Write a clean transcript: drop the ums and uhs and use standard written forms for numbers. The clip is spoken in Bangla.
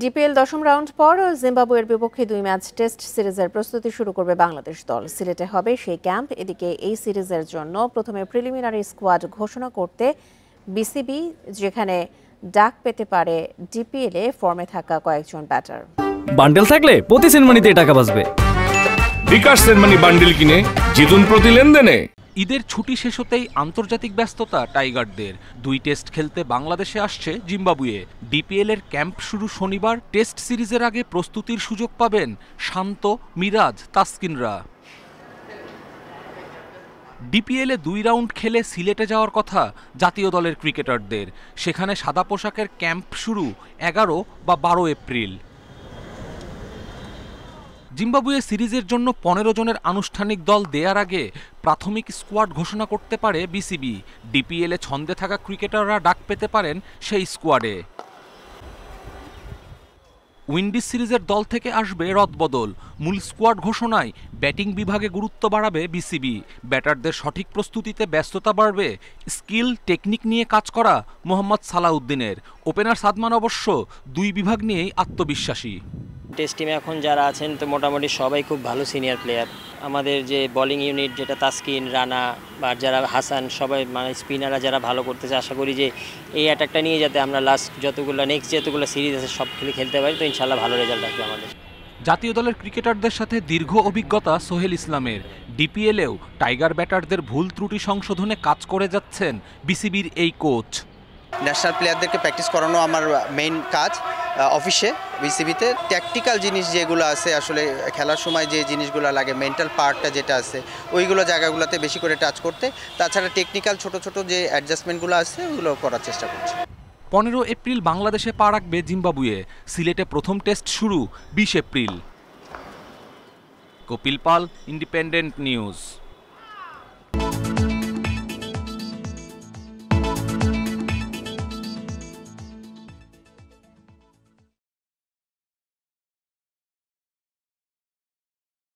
ডিপিএল দশম রাউন্ড পর জিম্বাবুয়ের বিপক্ষে 2 ম্যাচ টেস্ট সিরিজের প্রস্তুতি শুরু করবে বাংলাদেশ দল। সিলেটে হবে সেই ক্যাম্প। এদিকে এই সিরিজের জন্য প্রথমে প্রিলিমিনারি স্কোয়াড ঘোষণা করতে বিসিবি, যেখানে ডাক পেতে পারে ডিপিএলে ফর্মে থাকা কয়েকজন ব্যাটার। বান্ডেল থাকলে প্রতি সেনমানিতে টাকা বাঁচবে। বিকাশ সেনমানি বান্ডেল কিনে জিতুন প্রতি লেনদেনে। ঈদের ছুটি শেষ হতেই আন্তর্জাতিক ব্যস্ততা টাইগারদের। 2 টেস্ট খেলতে বাংলাদেশে আসছে জিম্বাবুয়ে। ডিপিএল এর ক্যাম্প শুরু শনিবার। টেস্ট সিরিজের আগে প্রস্তুতির সুযোগ পাবেন শান্ত, মিরাজ, তাসকিনরা। ডিপিএলে 2 রাউন্ড খেলে সিলেটে যাওয়ার কথা জাতীয় দলের ক্রিকেটারদের। সেখানে সাদা পোশাকের ক্যাম্প শুরু 11 বা 12 এপ্রিল। জিম্বাবুয়ে সিরিজের জন্য 15 জনের আনুষ্ঠানিক দল দেওয়ার আগে প্রাথমিক স্কোয়াড ঘোষণা করতে পারে বিসিবি। ডিপিএলে ছন্দে থাকা ক্রিকেটাররা ডাক পেতে পারেন সেই স্কোয়াডে। উইন্ডিজ সিরিজের দল থেকে আসবে রদবদল। মূল স্কোয়াড ঘোষণায় ব্যাটিং বিভাগে গুরুত্ব বাড়াবে বিসিবি। ব্যাটারদের সঠিক প্রস্তুতিতে ব্যস্ততা বাড়বে স্কিল টেকনিক নিয়ে কাজ করা মোহাম্মদ সালাউদ্দিনের। ওপেনার সাদমান অবশ্য 2 বিভাগ নিয়েই আত্মবিশ্বাসী। টেস্ট টিমে এখন যারা আছেন তো মোটামুটি সবাই খুব ভালো সিনিয়র প্লেয়ার। আমাদের যে বোলিং ইউনিট, যেটা তাসকিন, রানা বা যারা হাসান, সবাই মানে স্পিনাররা যারা ভালো করতেছে, আশা করি যে এই অ্যাটাকটা নিয়ে যাতে আমরা লাস্ট নেক্সট যতগুলো সিরিজ আছে সব খেলতে পারি, তো ইনশাল্লাহ ভালো রেজাল্ট আসবে আমাদের। জাতীয় দলের ক্রিকেটারদের সাথে দীর্ঘ অভিজ্ঞতা সোহেল ইসলামের। ডিপিএলেও টাইগার ব্যাটারদের ভুল ত্রুটি সংশোধনে কাজ করে যাচ্ছেন বিসিবির এই কোচ। ন্যাশনাল প্লেয়ারদেরকে প্র্যাকটিস করানো আমার মেইন কাজ অফিসে, বিসিবিতে। ট্যাকটিক্যাল জিনিস যেগুলো আছে, আসলে খেলার সময় যে জিনিসগুলো লাগে, মেন্টাল পার্টটা যেটা আছে, ওইগুলো জায়গাগুলোতে বেশি করে টাচ করতে। তাছাড়া টেকনিক্যাল ছোট ছোট যে অ্যাডজাস্টমেন্টগুলো আছে ওগুলো করার চেষ্টা করছি। 15 এপ্রিল বাংলাদেশে পা রাখবে জিম্বাবুয়ে। সিলেটে প্রথম টেস্ট শুরু 20 এপ্রিল। কপিল পাল, ইন্ডিপেন্ডেন্ট নিউজ।